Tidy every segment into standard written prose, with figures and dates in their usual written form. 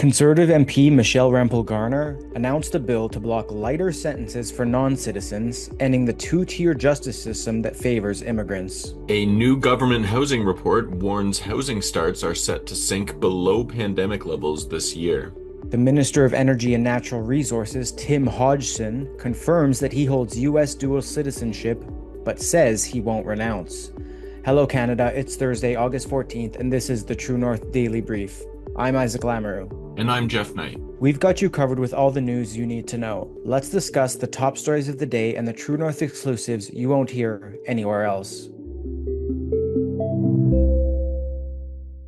Conservative MP Michelle Rempel Garner announced a bill to block lighter sentences for non-citizens, ending the two-tier justice system that favors immigrants. A new government housing report warns housing starts are set to sink below pandemic levels this year. The Minister of Energy and Natural Resources, Tim Hodgson, confirms that he holds U.S. dual citizenship, but says he won't renounce. Hello Canada, it's Thursday, August 14th, and this is the True North Daily Brief. I'm Isaac Lamoureux. And I'm Geoff Knight. We've got you covered with all the news you need to know. Let's discuss the top stories of the day and the True North exclusives you won't hear anywhere else.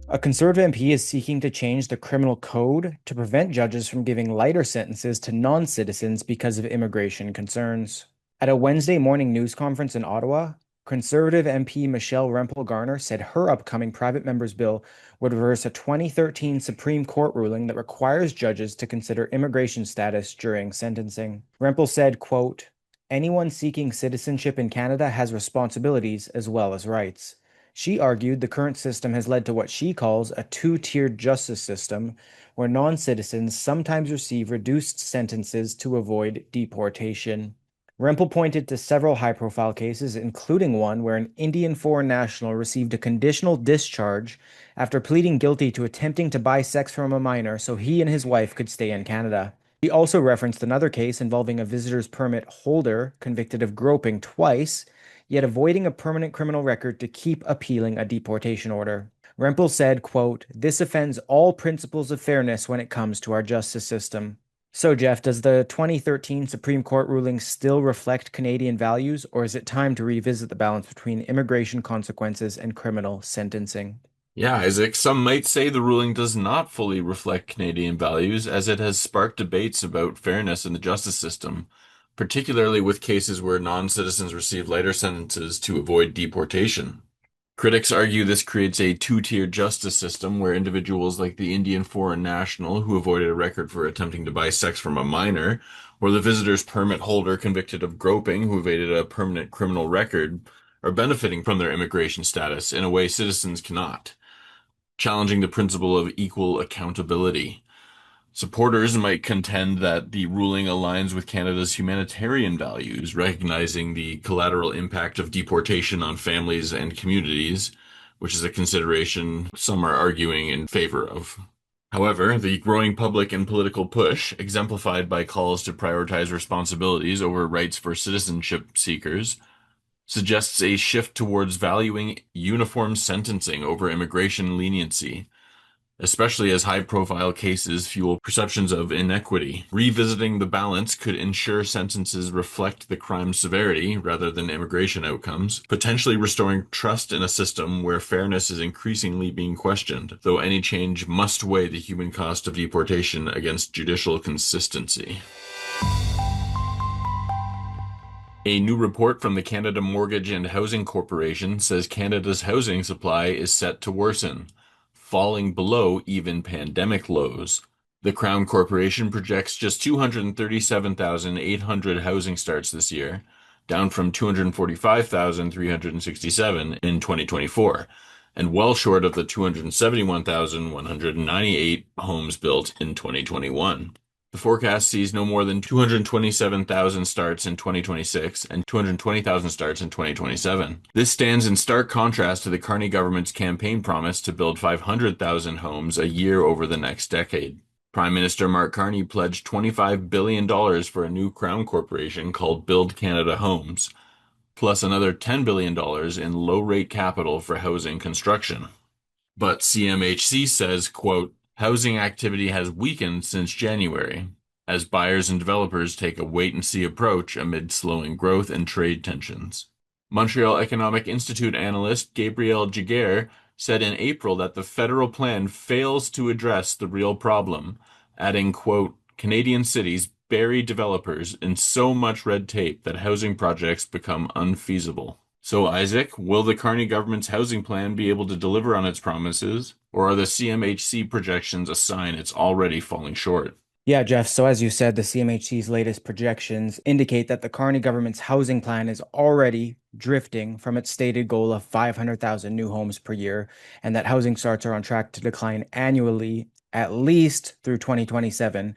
A Conservative MP is seeking to change the criminal code to prevent judges from giving lighter sentences to non-citizens because of immigration concerns. At a Wednesday morning news conference in Ottawa, Conservative MP Michelle Rempel Garner said her upcoming private member's bill would reverse a 2013 Supreme Court ruling that requires judges to consider immigration status during sentencing. Rempel said, quote, "Anyone seeking citizenship in Canada has responsibilities as well as rights." She argued the current system has led to what she calls a two-tiered justice system, where non-citizens sometimes receive reduced sentences to avoid deportation. Rempel pointed to several high-profile cases, including one where an Indian foreign national received a conditional discharge after pleading guilty to attempting to buy sex from a minor so he and his wife could stay in Canada. He also referenced another case involving a visitor's permit holder convicted of groping twice, yet avoiding a permanent criminal record to keep appealing a deportation order. Rempel said, quote, "This offends all principles of fairness when it comes to our justice system." So, Geoff, does the 2013 Supreme Court ruling still reflect Canadian values, or is it time to revisit the balance between immigration consequences and criminal sentencing? Yeah, Isaac, some might say the ruling does not fully reflect Canadian values, as it has sparked debates about fairness in the justice system, particularly with cases where non-citizens receive lighter sentences to avoid deportation. Critics argue this creates a two-tiered justice system where individuals like the Indian foreign national who avoided a record for attempting to buy sex from a minor, or the visitor's permit holder convicted of groping who evaded a permanent criminal record, are benefiting from their immigration status in a way citizens cannot, challenging the principle of equal accountability. Supporters might contend that the ruling aligns with Canada's humanitarian values, recognizing the collateral impact of deportation on families and communities, which is a consideration some are arguing in favor of. However, the growing public and political push, exemplified by calls to prioritize responsibilities over rights for citizenship seekers, suggests a shift towards valuing uniform sentencing over immigration leniency, especially as high-profile cases fuel perceptions of inequity. Revisiting the balance could ensure sentences reflect the crime's severity rather than immigration outcomes, potentially restoring trust in a system where fairness is increasingly being questioned, though any change must weigh the human cost of deportation against judicial consistency. A new report from the Canada Mortgage and Housing Corporation says Canada's housing supply is set to worsen, falling below even pandemic lows. The Crown Corporation projects just 237,800 housing starts this year, down from 245,367 in 2024, and well short of the 271,198 homes built in 2021. The forecast sees no more than 227,000 starts in 2026 and 220,000 starts in 2027. This stands in stark contrast to the Carney government's campaign promise to build 500,000 homes a year over the next decade. Prime Minister Mark Carney pledged $25 billion for a new Crown corporation called Build Canada Homes, plus another $10 billion in low-rate capital for housing construction. But CMHC says, quote, "Housing activity has weakened since January, as buyers and developers take a wait-and-see approach amid slowing growth and trade tensions." Montreal Economic Institute analyst Gabriel Giguère said in April that the federal plan fails to address the real problem, adding, quote, "Canadian cities bury developers in so much red tape that housing projects become unfeasible." So, Isaac, will the Carney government's housing plan be able to deliver on its promises, or are the CMHC projections a sign it's already falling short? Yeah, Geoff. So as you said, the CMHC's latest projections indicate that the Carney government's housing plan is already drifting from its stated goal of 500,000 new homes per year, and that housing starts are on track to decline annually at least through 2027.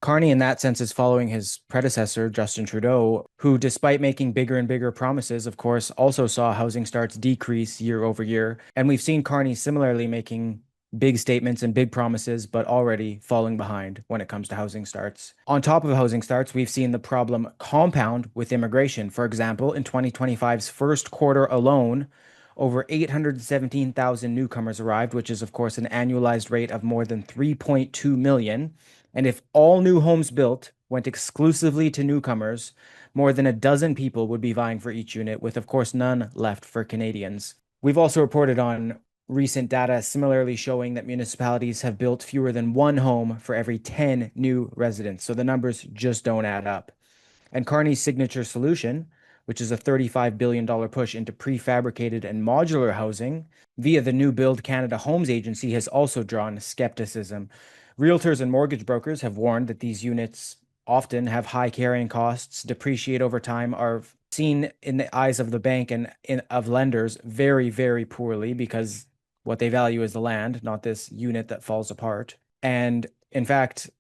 Carney, in that sense, is following his predecessor, Justin Trudeau, who, despite making bigger and bigger promises, of course, also saw housing starts decrease year over year. And we've seen Carney similarly making big statements and big promises, but already falling behind when it comes to housing starts. On top of housing starts, we've seen the problem compound with immigration. For example, in 2025's first quarter alone, over 817,000 newcomers arrived, which is, of course, an annualized rate of more than 3.2 million. And if all new homes built went exclusively to newcomers, more than a dozen people would be vying for each unit, with, of course, none left for Canadians. We've also reported on recent data similarly showing that municipalities have built fewer than one home for every 10 new residents. So the numbers just don't add up. And Carney's signature solution, which is a $35 billion push into prefabricated and modular housing via the new Build Canada Homes Agency, has also drawn skepticism. Realtors and mortgage brokers have warned that these units often have high carrying costs, depreciate over time, are seen in the eyes of the bank and of lenders very, very poorly because what they value is the land, not this unit that falls apart. And in fact,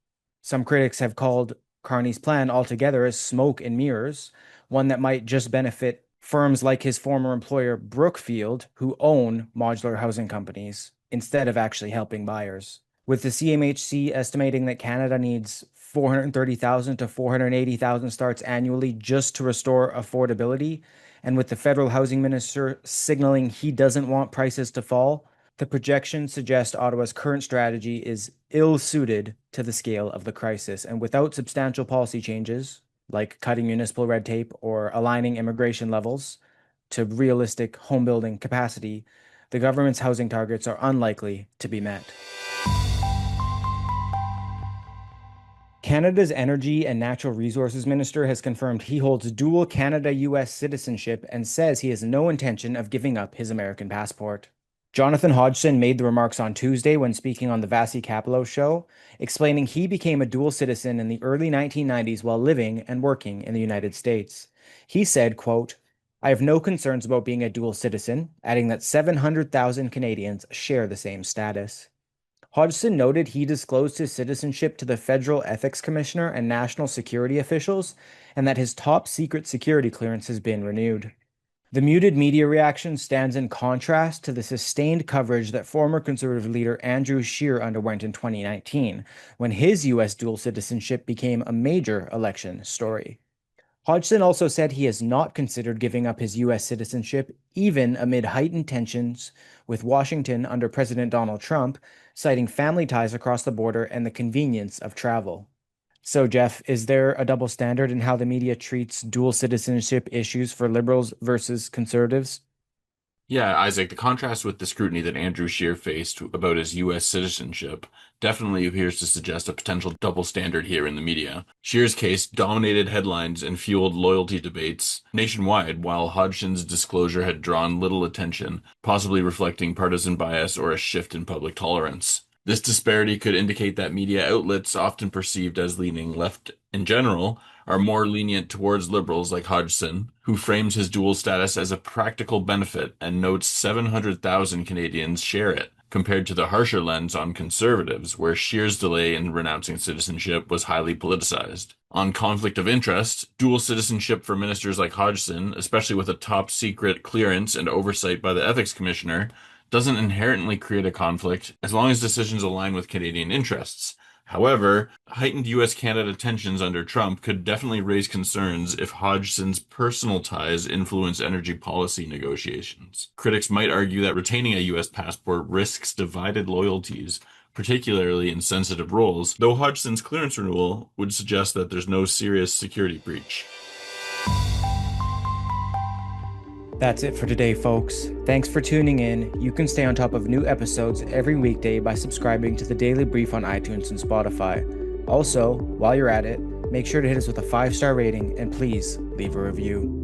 some critics have called Carney's plan altogether as smoke and mirrors, one that might just benefit firms like his former employer, Brookfield, who own modular housing companies, instead of actually helping buyers. With the CMHC estimating that Canada needs 430,000 to 480,000 starts annually just to restore affordability, and with the federal housing minister signaling he doesn't want prices to fall, the projections suggest Ottawa's current strategy is ill-suited to the scale of the crisis. And without substantial policy changes, like cutting municipal red tape or aligning immigration levels to realistic home building capacity, the government's housing targets are unlikely to be met. Canada's Energy and Natural Resources Minister has confirmed he holds dual Canada-US citizenship and says he has no intention of giving up his American passport. Jonathan Hodgson made the remarks on Tuesday when speaking on the Vasi Capello show, explaining he became a dual citizen in the early 1990s while living and working in the United States. He said, quote, "I have no concerns about being a dual citizen," adding that 700,000 Canadians share the same status. Hodgson noted he disclosed his citizenship to the Federal Ethics Commissioner and national security officials, and that his top secret security clearance has been renewed. The muted media reaction stands in contrast to the sustained coverage that former Conservative leader Andrew Scheer underwent in 2019, when his U.S. dual citizenship became a major election story. Hodgson also said he has not considered giving up his U.S. citizenship, even amid heightened tensions with Washington under President Donald Trump, citing family ties across the border and the convenience of travel. So, Geoff, is there a double standard in how the media treats dual citizenship issues for Liberals versus Conservatives? Yeah, Isaac, the contrast with the scrutiny that Andrew Scheer faced about his U.S. citizenship definitely appears to suggest a potential double standard here in the media. Scheer's case dominated headlines and fueled loyalty debates nationwide, while Hodgson's disclosure had drawn little attention, possibly reflecting partisan bias or a shift in public tolerance. This disparity could indicate that media outlets, often perceived as leaning left in general, are more lenient towards liberals like Hodgson, who frames his dual status as a practical benefit and notes 700,000 Canadians share it, compared to the harsher lens on conservatives, where Scheer's delay in renouncing citizenship was highly politicized. On conflict of interest, dual citizenship for ministers like Hodgson, especially with a top secret clearance and oversight by the Ethics Commissioner, doesn't inherently create a conflict as long as decisions align with Canadian interests. However, heightened U.S.-Canada tensions under Trump could definitely raise concerns if Hodgson's personal ties influence energy policy negotiations. Critics might argue that retaining a U.S. passport risks divided loyalties, particularly in sensitive roles, though Hodgson's clearance renewal would suggest that there's no serious security breach. That's it for today, folks. Thanks for tuning in. You can stay on top of new episodes every weekday by subscribing to the Daily Brief on iTunes and Spotify. Also, while you're at it, make sure to hit us with a 5-star rating and please leave a review.